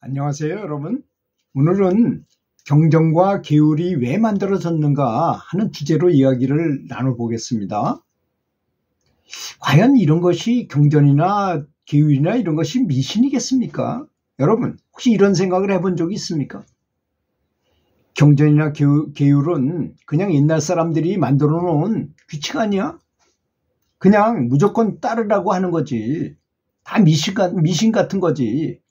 안녕하세요, 여러분. 오늘은 경전과 계율이 왜 만들어졌는가 하는 주제로 이야기를 나눠보겠습니다. 과연 이런 것이 경전이나 계율이나 이런 것이 미신이겠습니까? 여러분, 혹시 이런 생각을 해본 적이 있습니까? 경전이나 계율은 그냥 옛날 사람들이 만들어 놓은 규칙 아니야? 그냥 무조건 따르라고 하는 거지. 다 미신 같은 거지.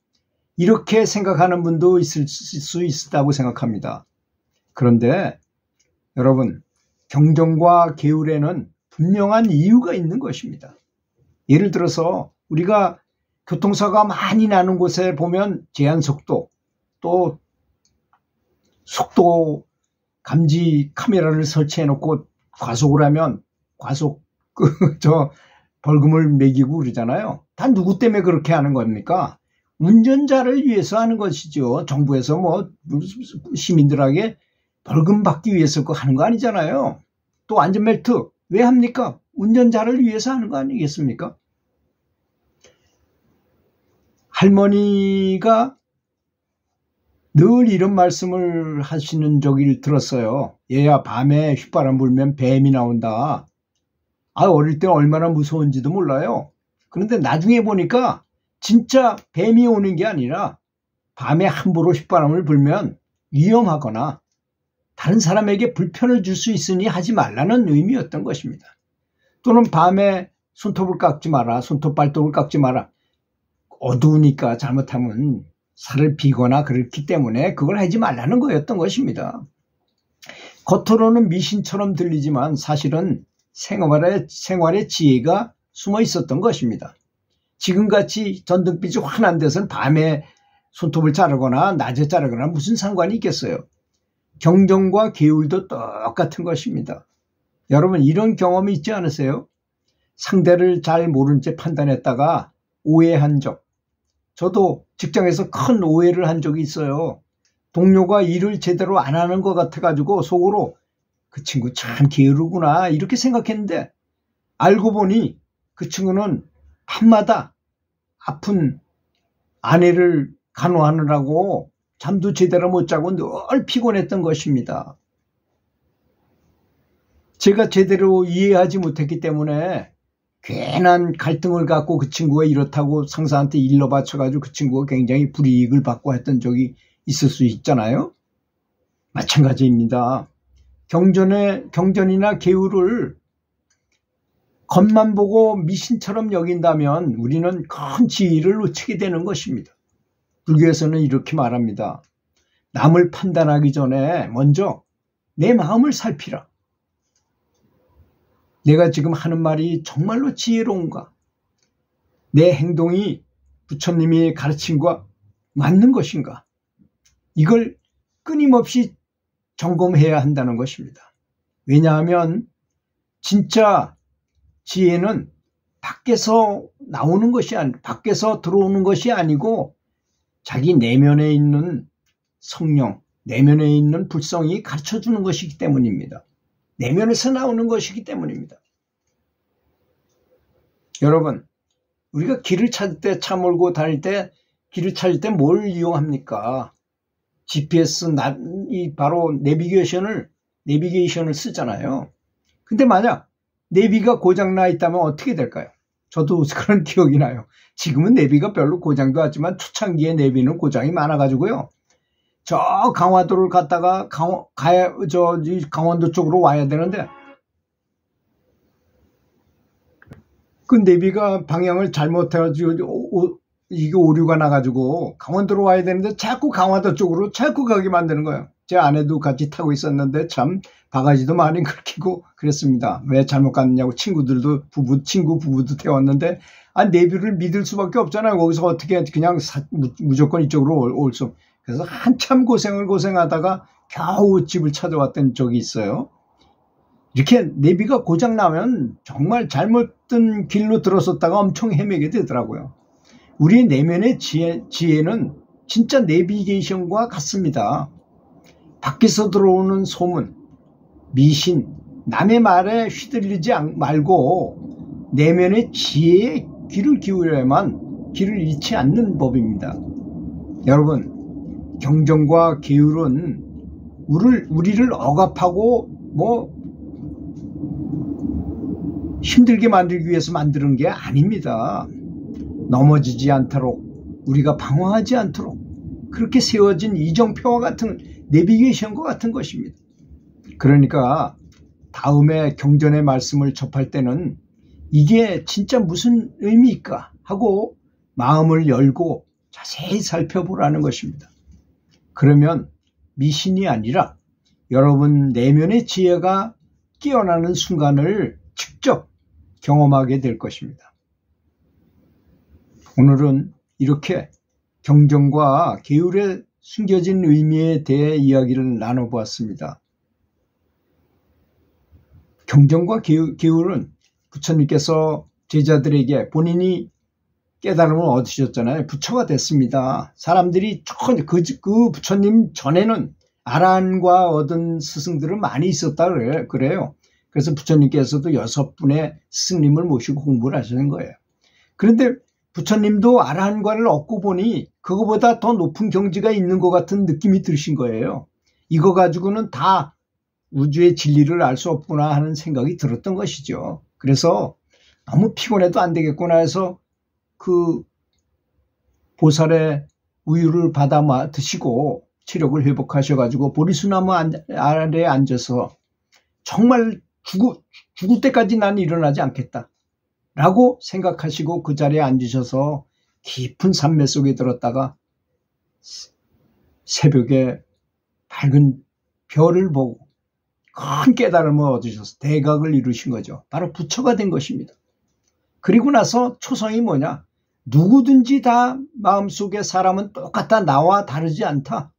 이렇게 생각하는 분도 있을 수 있다고 생각합니다. 그런데 여러분, 경전과 계율에는 분명한 이유가 있는 것입니다. 예를 들어서 우리가 교통사고가 많이 나는 곳에 보면 제한속도, 또 속도 감지 카메라를 설치해 놓고 과속을 하면 과속 벌금을 매기고 그러잖아요. 다 누구 때문에 그렇게 하는 겁니까? 운전자를 위해서 하는 것이죠. 정부에서 시민들에게 벌금 받기 위해서 하는 거 아니잖아요. 또 안전벨트 왜 합니까? 운전자를 위해서 하는 거 아니겠습니까? 할머니가 늘 이런 말씀을 하시는 적을 들었어요. 얘야, 밤에 휘바람 불면 뱀이 나온다. 어릴 때 얼마나 무서운지도 몰라요. 그런데 나중에 보니까 진짜 뱀이 오는 게 아니라 밤에 함부로 휘바람을 불면 위험하거나 다른 사람에게 불편을 줄 수 있으니 하지 말라는 의미였던 것입니다. 또는 밤에 손톱을 깎지 마라, 손톱 발톱을 깎지 마라. 어두우니까 잘못하면 살을 비거나 그렇기 때문에 그걸 하지 말라는 거였던 것입니다. 겉으로는 미신처럼 들리지만 사실은 생활의 지혜가 숨어 있었던 것입니다. 지금같이 전등빛이 환한 데서는 밤에 손톱을 자르거나 낮에 자르거나 무슨 상관이 있겠어요. 경전과 계율도 똑같은 것입니다. 여러분, 이런 경험이 있지 않으세요? 상대를 잘 모른 채 판단했다가 오해한 적. 저도 직장에서 큰 오해를 한 적이 있어요. 동료가 일을 제대로 안 하는 것 같아가지고 속으로 그 친구 참 게으르구나 이렇게 생각했는데, 알고 보니 그 친구는 밤마다 아픈 아내를 간호하느라고 잠도 제대로 못 자고 늘 피곤했던 것입니다. 제가 제대로 이해하지 못했기 때문에 괜한 갈등을 갖고 그 친구가 이렇다고 상사한테 일러 바쳐가지고 그 친구가 굉장히 불이익을 받고 했던 적이 있을 수 있잖아요. 마찬가지입니다. 경전이나 계율을 겉만 보고 미신처럼 여긴다면 우리는 큰 지혜를 놓치게 되는 것입니다. 불교에서는 이렇게 말합니다. 남을 판단하기 전에 먼저 내 마음을 살피라. 내가 지금 하는 말이 정말로 지혜로운가? 내 행동이 부처님이 가르친 것과 맞는 것인가? 이걸 끊임없이 점검해야 한다는 것입니다. 왜냐하면 진짜 지혜는 밖에서 나오는 것이 밖에서 들어오는 것이 아니고 자기 내면에 있는 성령, 내면에 있는 불성이 가르쳐주는 것이기 때문입니다. 내면에서 나오는 것이기 때문입니다. 여러분, 우리가 길을 찾을 때, 차 몰고 다닐 때 길을 찾을 때 뭘 이용합니까? GPS, 바로 내비게이션을 쓰잖아요. 근데 만약 내비가 고장나 있다면 어떻게 될까요? 저도 저런 기억이 나요. 지금은 내비가 별로 고장도 없지만 초창기에 내비는 고장이 많아가지고요. 저 강화도를 갔다가 강원도 쪽으로 와야 되는데 그 내비가 방향을 잘못해가지고 이게 오류가 나가지고 강원도로 와야 되는데 자꾸 강화도 쪽으로 자꾸 가게 만드는 거예요. 제 아내도 같이 타고 있었는데 참 바가지도 많이 긁히고 그랬습니다. 왜 잘못 갔느냐고 친구 부부도 태웠는데 내비를 믿을 수밖에 없잖아요. 거기서 어떻게 그냥 무조건 이쪽으로 올 수. 그래서 한참 고생하다가 겨우 집을 찾아왔던 적이 있어요. 이렇게 내비가 고장 나면 정말 잘못된 길로 들어섰다가 엄청 헤매게 되더라고요. 우리의 내면의 지혜는 진짜 내비게이션과 같습니다. 밖에서 들어오는 소문, 미신, 남의 말에 휘둘리지 말고 내면의 지혜에 귀를 기울여야만 길을 잃지 않는 법입니다. 여러분, 경전과 계율은 우리를 억압하고 힘들게 만들기 위해서 만드는 게 아닙니다. 넘어지지 않도록, 우리가 방황하지 않도록 그렇게 세워진 이정표와 같은 내비게이션과 같은 것입니다. 그러니까 다음에 경전의 말씀을 접할 때는 이게 진짜 무슨 의미일까 하고 마음을 열고 자세히 살펴보라는 것입니다. 그러면 미신이 아니라 여러분 내면의 지혜가 깨어나는 순간을 직접 경험하게 될 것입니다. 오늘은 이렇게 경전과 계율에 숨겨진 의미에 대해 이야기를 나눠보았습니다. 경전과 계율은 부처님께서 제자들에게 본인이 깨달음을 얻으셨잖아요. 부처가 됐습니다. 사람들이 그 부처님 전에는 아라한과 얻은 스승들은 많이 있었다 그래요. 그래서 부처님께서도 6분의 스승님을 모시고 공부를 하시는 거예요. 그런데 부처님도 아라한과를 얻고 보니 그거보다 더 높은 경지가 있는 것 같은 느낌이 드신 거예요. 이거 가지고는 다 우주의 진리를 알 수 없구나 하는 생각이 들었던 것이죠. 그래서 너무 피곤해도 안 되겠구나 해서 그 보살의 우유를 받아 드시고 체력을 회복하셔가지고 보리수나무 아래에 앉아서 정말 죽을 때까지 난 일어나지 않겠다 라고 생각하시고 그 자리에 앉으셔서 깊은 산매 속에 들었다가 새벽에 밝은 별을 보고 큰 깨달음을 얻으셔서 대각을 이루신 거죠. 바로 부처가 된 것입니다. 그리고 나서 초성이 뭐냐? 누구든지 다 마음속에 사람은 똑같다. 나와 다르지 않다.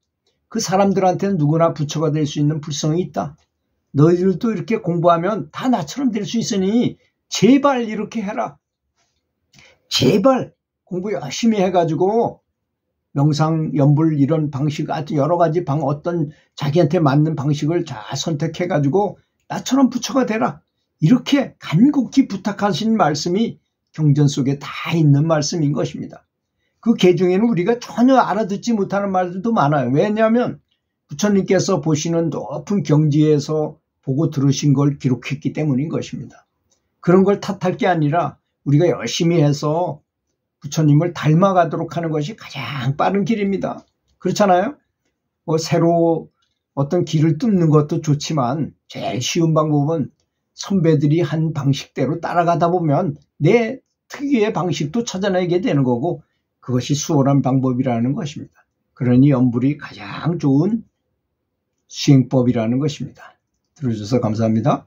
그 사람들한테는 누구나 부처가 될 수 있는 불성이 있다. 너희들도 이렇게 공부하면 다 나처럼 될 수 있으니 제발 이렇게 해라. 제발 공부 열심히 해가지고 명상, 연불 이런 방식, 하여튼 여러 가지 어떤 자기한테 맞는 방식을 잘 선택해가지고 나처럼 부처가 되라. 이렇게 간곡히 부탁하신 말씀이 경전 속에 다 있는 말씀인 것입니다. 그 개중에는 우리가 전혀 알아듣지 못하는 말들도 많아요. 왜냐하면 부처님께서 보시는 높은 경지에서 보고 들으신 걸 기록했기 때문인 것입니다. 그런 걸 탓할 게 아니라 우리가 열심히 해서 부처님을 닮아가도록 하는 것이 가장 빠른 길입니다. 그렇잖아요? 새로 어떤 길을 뚫는 것도 좋지만 제일 쉬운 방법은 선배들이 한 방식대로 따라가다 보면 내 특유의 방식도 찾아내게 되는 거고 그것이 수월한 방법이라는 것입니다. 그러니 연불이 가장 좋은 수행법이라는 것입니다. 들어주셔서 감사합니다.